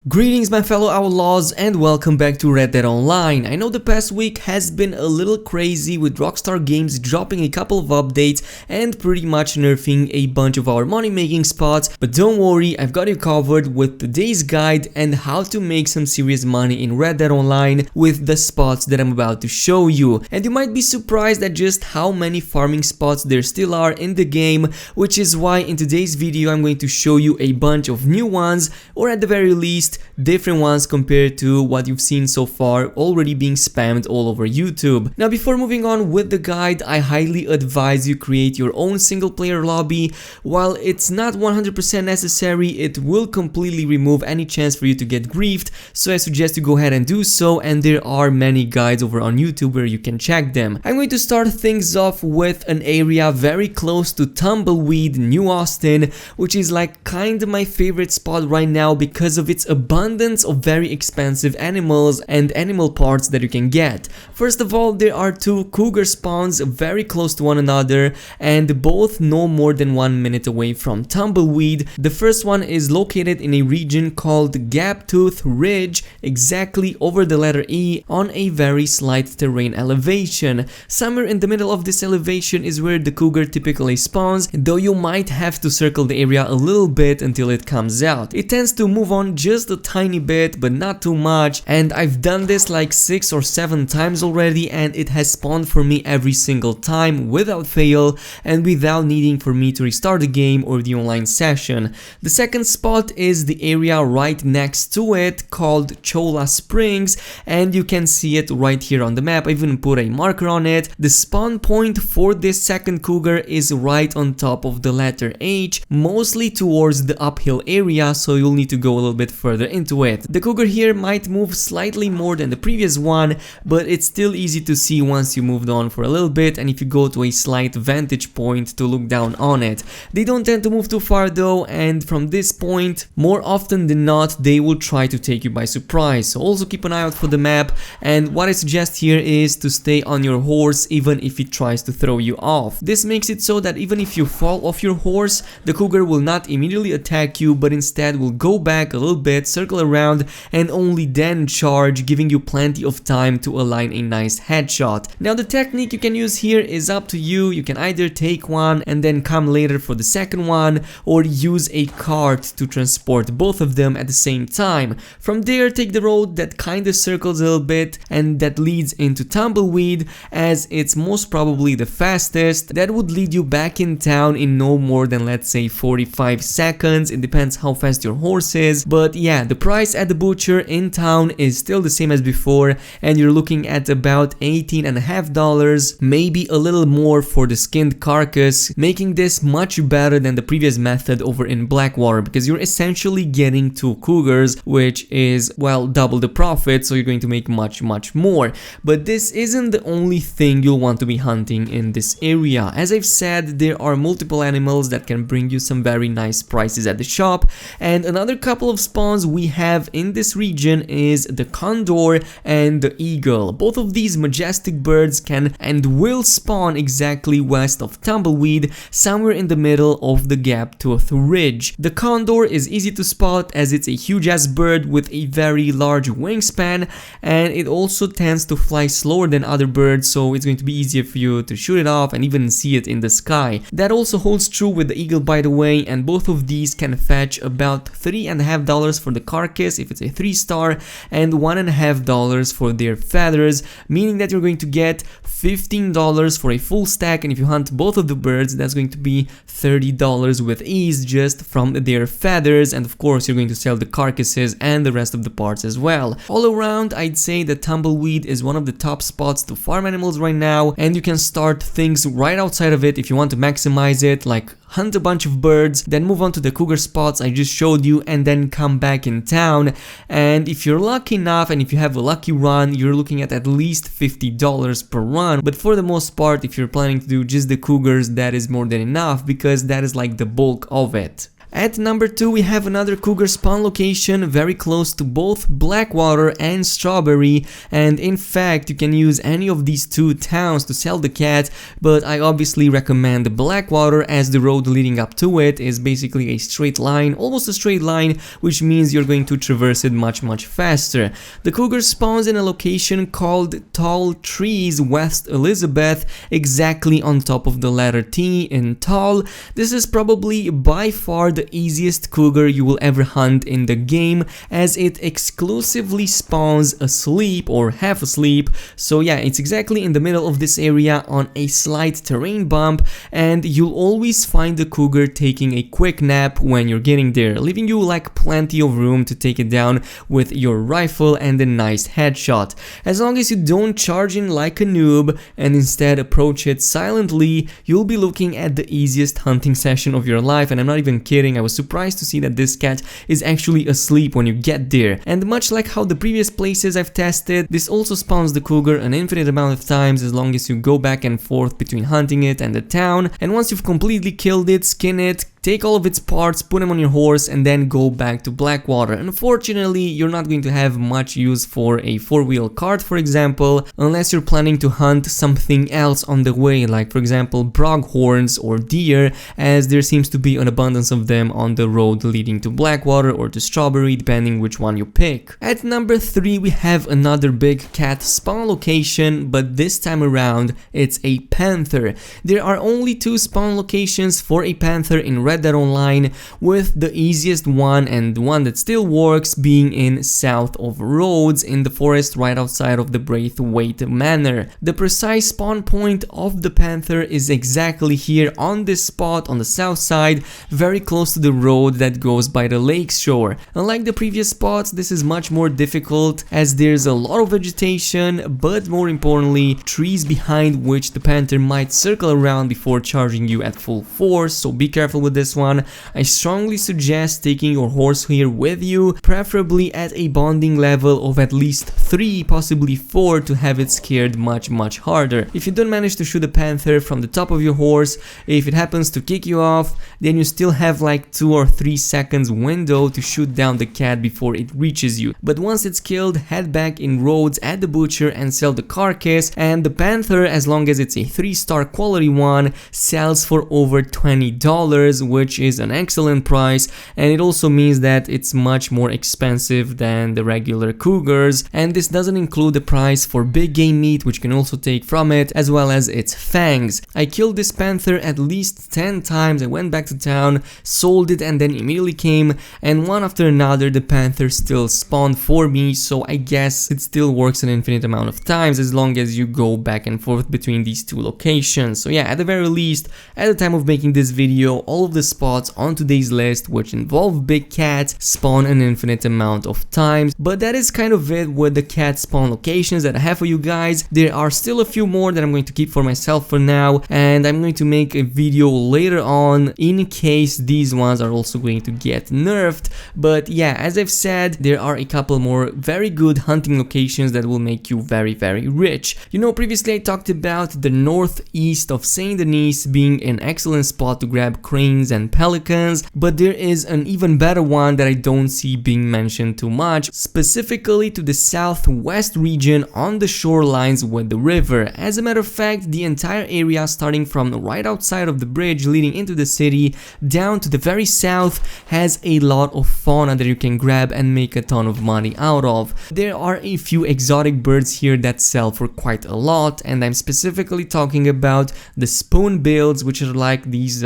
Greetings my fellow outlaws and welcome back to Red Dead Online. I know the past week has been a little crazy with Rockstar Games dropping a couple of updates and pretty much nerfing a bunch of our money making spots, but don't worry, I've got you covered with today's guide and how to make some serious money in Red Dead Online with the spots that I'm about to show you. And you might be surprised at just how many farming spots there still are in the game, which is why in today's video I'm going to show you a bunch of new ones, or at the very least different ones compared to what you've seen so far already being spammed all over YouTube. Now before moving on with the guide, I highly advise you create your own single player lobby. While it's not 100% necessary, it will completely remove any chance for you to get griefed, so I suggest you go ahead and do so, and there are many guides over on YouTube where you can check them. I'm going to start things off with an area very close to Tumbleweed, New Austin, which is like kind of my favorite spot right now because of its abundance of very expensive animals and animal parts that you can get. First of all, there are two cougar spawns very close to one another and both no more than 1 minute away from Tumbleweed. The first one is located in a region called Gaptooth Ridge, exactly over the letter E on a very slight terrain elevation. Somewhere in the middle of this elevation is where the cougar typically spawns, though you might have to circle the area a little bit until it comes out. It tends to move on just a tiny bit, but not too much, and I've done this like 6 or 7 times already, and it has spawned for me every single time without fail and without needing for me to restart the game or the online session. The second spot is the area right next to it called Cholla Springs, and you can see it right here on the map. I even put a marker on it. The spawn point for this second cougar is right on top of the letter H, mostly towards the uphill area, so you'll need to go a little bit further into it. The cougar here might move slightly more than the previous one, but it's still easy to see once you moved on for a little bit and if you go to a slight vantage point to look down on it. They don't tend to move too far though, and from this point, more often than not, they will try to take you by surprise. So also keep an eye out for the map, and what I suggest here is to stay on your horse even if it tries to throw you off. This makes it so that even if you fall off your horse, the cougar will not immediately attack you, but instead will go back a little bit, circle around, and only then charge, giving you plenty of time to align a nice headshot. Now the technique you can use here is up to you. You can either take one and then come later for the second one, or use a cart to transport both of them at the same time. From there, take the road that kinda circles a little bit and that leads into Tumbleweed, as it's most probably the fastest. That would lead you back in town in no more than, let's say, 45 seconds. It depends how fast your horse is, but yeah, the price at the butcher in town is still the same as before, and you're looking at about $18.50, maybe a little more for the skinned carcass, making this much better than the previous method over in Blackwater, because you're essentially getting 2 cougars, which is, well, double the profit, so you're going to make much more. But this isn't the only thing you'll want to be hunting in this area. As I've said, there are multiple animals that can bring you some very nice prices at the shop, and another couple of spawns we have in this region is the condor and the eagle. Both of these majestic birds can and will spawn exactly west of Tumbleweed, somewhere in the middle of the Gaptooth Ridge. The condor is easy to spot as it's a huge ass bird with a very large wingspan, and it also tends to fly slower than other birds, so it's going to be easier for you to shoot it off and even see it in the sky. That also holds true with the eagle, by the way, and both of these can fetch about $3.50 for the carcass if it's a 3-star, and $1.50 for their feathers, meaning that you're going to get $15 for a full stack, and if you hunt both of the birds, that's going to be $30 with ease just from their feathers, and of course you're going to sell the carcasses and the rest of the parts as well. All around, I'd say that Tumbleweed is one of the top spots to farm animals right now, and you can start things right outside of it if you want to maximize it, like hunt a bunch of birds, then move on to the cougar spots I just showed you, and then come back in town. And if you're lucky enough and if you have a lucky run, you're looking at least $50 per run, but for the most part, if you're planning to do just the cougars, that is more than enough, because that is like the bulk of it. At number 2 we have another cougar spawn location very close to both Blackwater and Strawberry, and in fact you can use any of these two towns to sell the cat, but I obviously recommend Blackwater as the road leading up to it is basically a straight line, almost a straight line, which means you're going to traverse it much faster. The cougar spawns in a location called Tall Trees, West Elizabeth, exactly on top of the letter T in tall. This is probably by far the easiest cougar you will ever hunt in the game, as it exclusively spawns asleep or half asleep. So yeah, it's exactly in the middle of this area on a slight terrain bump, and you'll always find the cougar taking a quick nap when you're getting there, leaving you like plenty of room to take it down with your rifle and a nice headshot. As long as you don't charge in like a noob and instead approach it silently, you'll be looking at the easiest hunting session of your life, and I'm not even kidding. I was surprised to see that this cat is actually asleep when you get there, and much like how the previous places I've tested, this also spawns the cougar an infinite amount of times as long as you go back and forth between hunting it and the town, and once you've completely killed it, skin it, take all of its parts, put them on your horse, and then go back to Blackwater. Unfortunately, you're not going to have much use for a 4-wheel cart, for example, unless you're planning to hunt something else on the way, like for example pronghorns or deer, as there seems to be an abundance of them on the road leading to Blackwater or to Strawberry, depending which one you pick. At number 3 we have another big cat spawn location, but this time around it's a panther. There are only 2 spawn locations for a panther in Red Dead Online, with the easiest one and the one that still works being in south of Rhodes in the forest right outside of the Braithwaite Manor. The precise spawn point of the panther is exactly here on this spot on the south side, very close to the road that goes by the lake shore. Unlike the previous spots, this is much more difficult as there's a lot of vegetation, but more importantly trees behind which the panther might circle around before charging you at full force, so be careful with this one. I strongly suggest taking your horse here with you, preferably at a bonding level of at least 3, possibly 4, to have it scared much harder. If you don't manage to shoot a panther from the top of your horse, if it happens to kick you off, then you still have like 2 or 3 seconds window to shoot down the cat before it reaches you. But once it's killed, head back in Rhodes at the butcher and sell the carcass, and the panther, as long as it's a 3-star quality one, sells for over $20, which is an excellent price, and it also means that it's much more expensive than the regular cougars, and this doesn't include the price for big game meat, which you can also take from it, as well as its fangs. I killed this panther at least 10 times. I went back to town, sold it, and then immediately came, and one after another the panther still spawned for me, so I guess it still works an infinite amount of times as long as you go back and forth between these 2 locations. So yeah, at the very least, at the time of making this video, all of the spots on today's list which involve big cats spawn an infinite amount of times. But that is kind of it with the cat spawn locations that I have for you guys. There are still a few more that I'm going to keep for myself for now, and I'm going to make a video later on in case these ones are also going to get nerfed. But yeah, as I've said, there are a couple more very good hunting locations that will make you very rich. You know, previously I talked about the northeast of Saint Denis being an excellent spot to grab cranes and pelicans, but there is an even better one that I don't see being mentioned too much, specifically to the southwest region on the shorelines with the river. As a matter of fact, the entire area starting from right outside of the bridge leading into the city down to the very south has a lot of fauna that you can grab and make a ton of money out of. There are a few exotic birds here that sell for quite a lot, and I'm specifically talking about the spoonbills, which are like these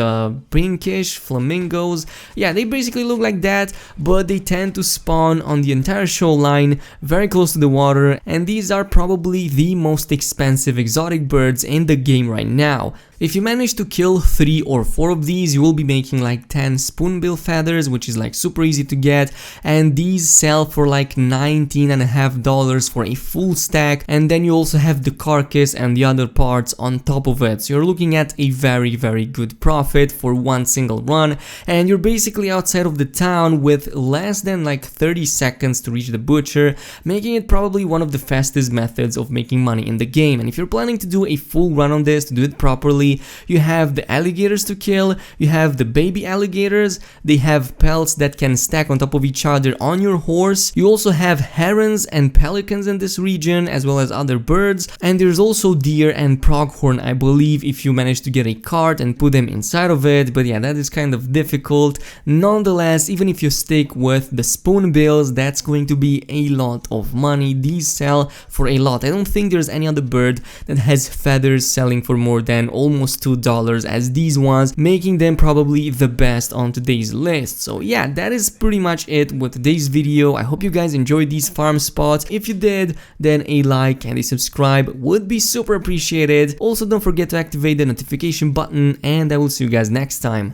pinkish flamingos. Yeah, they basically look like that, but they tend to spawn on the entire shoreline very close to the water, and these are probably the most expensive exotic birds in the game right now. If you manage to kill 3 or 4 of these, you will be making like 10 spoonbill feathers, which is like super easy to get, and these sell for like $19.50 for a full stack, and then you also have the carcass and the other parts on top of it. So you're looking at a very good profit for one single run, and you're basically outside of the town with less than like 30 seconds to reach the butcher, making it probably one of the fastest methods of making money in the game. And if you're planning to do a full run on this, to do it properly, basically. You have the alligators to kill, you have the baby alligators, they have pelts that can stack on top of each other on your horse. You also have herons and pelicans in this region, as well as other birds, and there's also deer and pronghorn, I believe, if you manage to get a cart and put them inside of it. But yeah, that is kind of difficult. Nonetheless, even if you stick with the spoonbills, that's going to be a lot of money. These sell for a lot. I don't think there's any other bird that has feathers selling for more than almost $2 as these ones, making them probably the best on today's list. So yeah, that is pretty much it with today's video. I hope you guys enjoyed these farm spots. If you did, then a like and a subscribe would be super appreciated. Also, don't forget to activate the notification button, and I will see you guys next time.